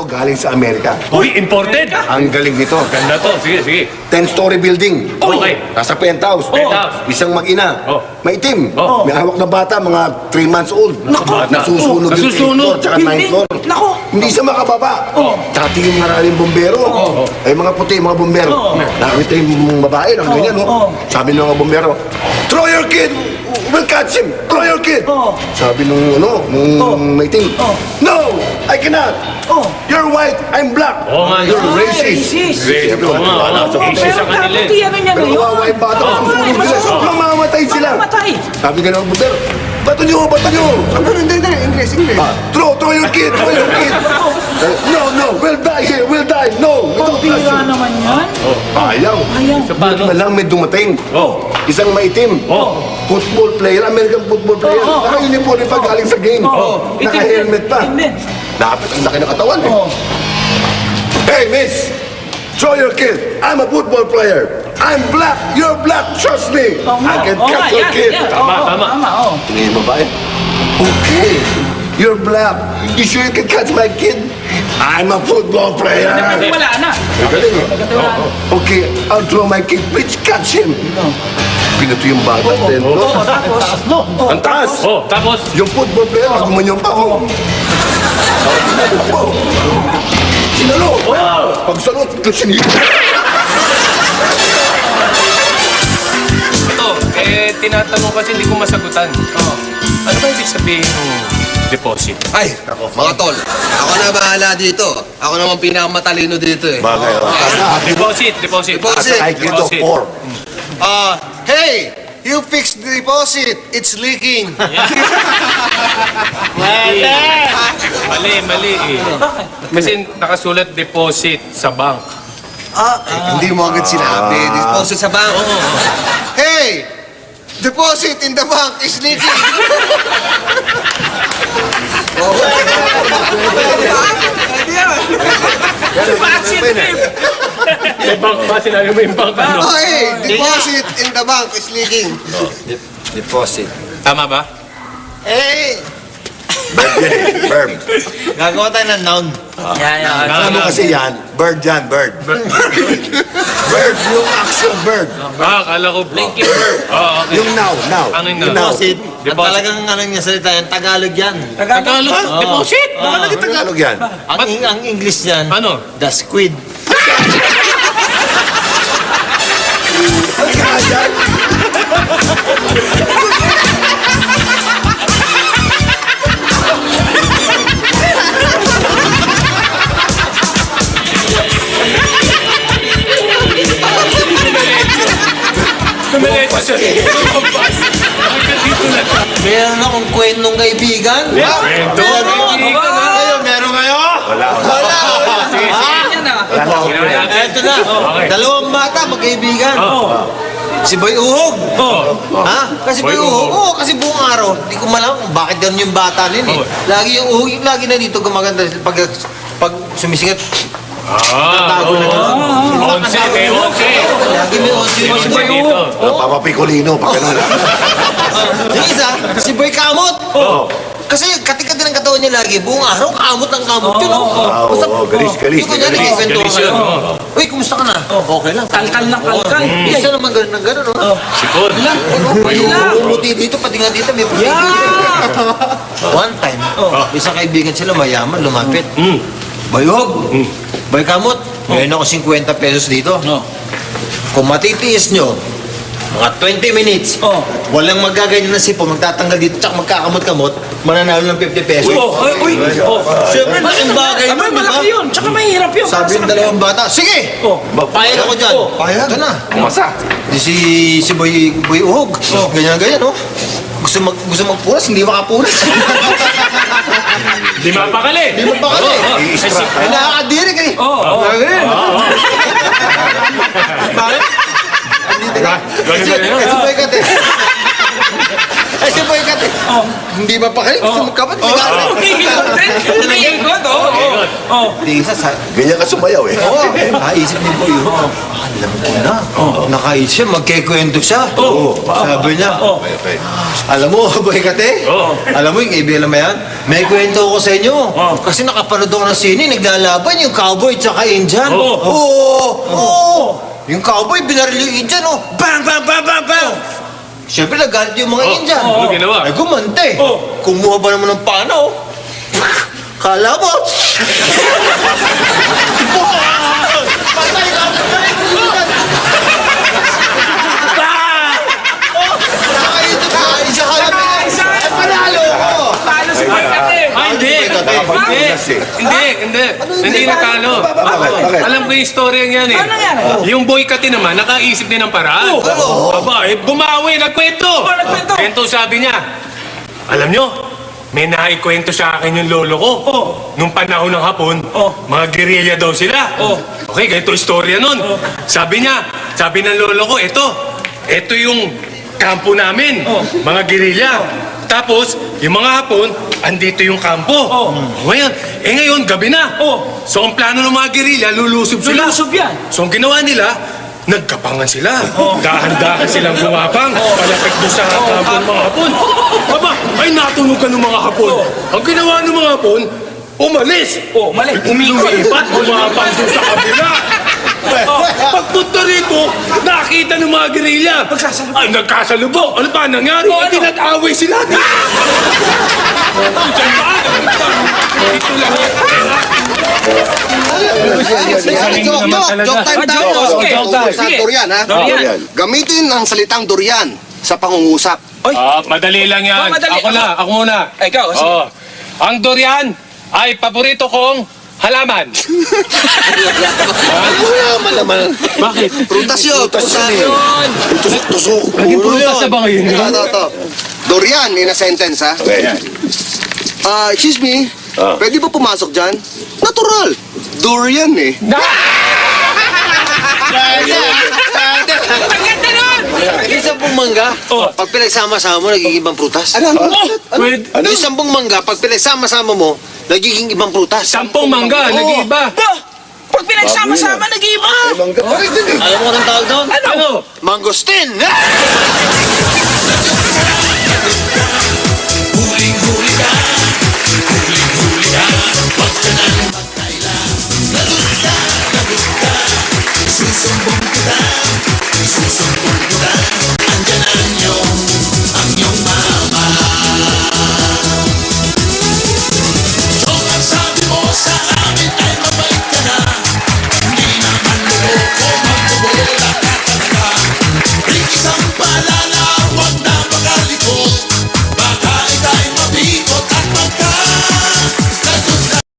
galing sa Amerika. Uy, imported! Ang galing nito. Ganda to. Sige, sige. 10-story building. Okay. Nasa penthouse. Penthouse. Isang mag-ina. Oh. Maitim. Oh. May hawak na bata, mga 3 months old. Bata. Nasusunog yung 8th floor, tsaka 9th floor. Nako. Hindi siya makababa. Dati yung maraming bombero. Ay, mga puti, mga bombero. Nakakita yung babae, ganyan, no? Sabi ng mga bombero, throw your kid! We'll catch him! Throw your kid! Sabi nung maitim, no! I cannot! You're white, I'm black! Oo nga. You're racist! Great. Oo nga. Asia sa kanila Dapat eh. ano niya Pero ngayon? kawawa yung bata, susunod sila. Mamamatay sila. Mamamatay. Sabi ka ng bombero, bato nyo! Hindi, English. Throw your kid! No, we'll die here, we'll die! No! Pira naman yan. Ayaw. Sa paano? Buti na lang may dumating. Isang maitim. Football player, American football player. Naka-uniform pa galing sa game. Naka-helmet pa. Dapat ang laki ng katawan eh. Hey, miss! Throw your kid. I'm a football player. I'm black. You're black. Trust me. I can catch your kid. Tama. Tingin mo ba eh? Okay. You're black. You sure you can catch my kid? I'm a football player. Wala na. Galing eh. Okay, I'll throw my kid. Please catch him. Pinato yung bata. Tapos, Ang taas. Tapos? Yung football player, gumanyan pa ako. Sinalo. Pagsalot, sinilo. Ito, tinatanong kasi hindi ko masagutan. Ano ba ibig sabihin ng deposit? Ay, mga tol, ako na bahala dito. Ako naman pinakamatalino dito eh. Bagay. Deposit. Deposit. I get to Deposit. 4. Hey, you fixed the deposit. It's leaking. Mali eh. Kasi nakasulat deposit sa bank. Hindi mo agad sinabi. Deposit sa bank. Hey, deposit in the bank is leaking. May bank ba? Sinabi mo yung bank ano? Hey, deposit in the bank is leaking. Deposit. Tama ba? Hey, Verb. Gagawa tayo ng noun. Alam mo kasi yan, bird yan, bird. Bird, yung action bird. Akala ko blinking verb. Okay. Yung now. Ano yung Yung now? Deposit. At talagang ano niya salita yan, Tagalog yan. Tagalog? Deposit? Baka naging Tagalog yan. Ang English yan, Ano? the squid. Ang kaya. Tumileto siya. Lumabas. Hanggang dito na. Meron akong kwentong kaibigan. Kwento. Kayo, meron kayo? Wala. Eto na. Okay. Dalawang bata, magkaibigan. Si Boy Uhog. Ha? Kasi Boy Boy Uhog. Uhog. Oo, kasi buong araw, hindi ko malam kung bakit ganun yung bata nin eh. Lagi yung Uhog, yung lagi na dito gumaganda pag sumisingat. Tago na dito. Onse. Lagi may onsi yung si Boy Dito. Uhog. Papa Picolino, pa ganun. Yung isa, si Boy Kamot. Kasi katikati ng katawan niya lagi, buong araw, kamot ang kamot yun. Galis. Yung kunyari, nagkikwento Galis ka yun, na. Uy, kumusta ka na? Okay lang. Kalkal ng kalkal. Isa naman ganun ng ganun, no? Sikod. Bumuti dito, pati nga dito, may puti. One time, isang kaibigan sila, mayaman, lumapit. Bayog, Boy Kamot, ngayon ako 50 pesos dito. Kung matitiis nyo, mga 20 minutes, walang magaganyan na sipo, magtatanggal dito, tsaka magkakamot-kamot, mananalo ng 50 pesos. Siyempre, laking bagay Abay, nun, di ba? malaki yun. Tsaka mahirap yun. Sabi ng dalawang bata, sige! Payag ako dyan. Payag? Ito na. Masa. Si Boy Uhog. Ganyan, no? Gusto magpunas, hindi makapunas. Di mapakali. Hindi magpakali. Ay, nakakadiri ka eh. Bakit? Si Boy Kat eh. Ay, si Boy Kat eh. Hindi ba pa kayo? Gusto magkapat? Umiikot, oo. Di isa sa... Ganyan ka sumayaw eh. Oo, naisip ni Boy, alam ko na. Nakaisip siya, magkikwento siya. Sabi niya, Okay. alam mo, Boy Kate, alam mo yung kaibigan mo yan, may kwento ko sa inyo. Kasi nakapanood ako ng sine, naglalaban yung cowboy tsaka Indian. Oo. Yung cowboy, binaril yung Indian, oh. Bang, bang, bang, bang, bang. Siyempre, nagalit yung mga Indian. Ano ginawa? Ay, gumante. Kumuha ba naman ng pana, oh. Kala mo. Patay ka! Nakaisa ka namin. Ay, panalo ko. Talo si Pagkate. Hindi. Nakapagpunas eh. Hindi natalo. Bakit? Alam ko yung story yan eh. Ano nangyari? Yung boy kati naman, nakaisip din ng paraan. Aba, bumawi, nagkwento. Nagkwento. Kwento sabi niya, alam nyo, may naikwento sa akin yung lolo ko. Nung panahon ng hapon, mga guerrilla daw sila. Okay, ganito istorya nun. Sabi niya, sabi ng lolo ko, ito yung kampo namin, mga guerrilla. Tapos, yung mga hapon, andito yung kampo. Ngayon, gabi na. So, ang plano ng mga guerrilla, lulusob sila. Lulusob yan. So, ang ginawa nila, nagkapangan sila. Dahan-dahan silang gumapang. Palapit doon sa kampo ng mga hapon. Aba, ay natunog ka ng mga hapon. Ang ginawa ng mga hapon, umalis. Mali. Lumipat, gumapang doon sa kabila. Pagpunta rito, nakita ng mga guerrilla. Ay, nagkasalubong. Ano ba nangyari? Ay, nag-away sila. Dito lang yan. Joke time tayo. Joke time. Sa Sige. durian, ha? Durian. Gamitin ang salitang durian sa pangungusap. Madali lang yan. Madali. Ako muna. Ikaw, sige. Ang durian ay paborito kong halaman. Wala naman. Bakit? Prutas yun. Prutas yun. Tusok-tusok. Naging prutas na ba ngayon? Ito. Durian in a sentence, ha? Okay. Excuse me. Ah. Pwede ba pumasok dyan? Natural. Durian eh. Yung 10 mangga, pag pinagsama-sama mo, nagiging ibang prutas. Ano? Pwede. Yung 10 mangga, pag pinagsama-sama mo, nagiging ibang prutas. 10 mangga, nag-iiba. Pag pinagsama-sama, nag-iiba. Mangga. Correct din eh. Alam mo anong tawag doon? Ano? Mangosteen!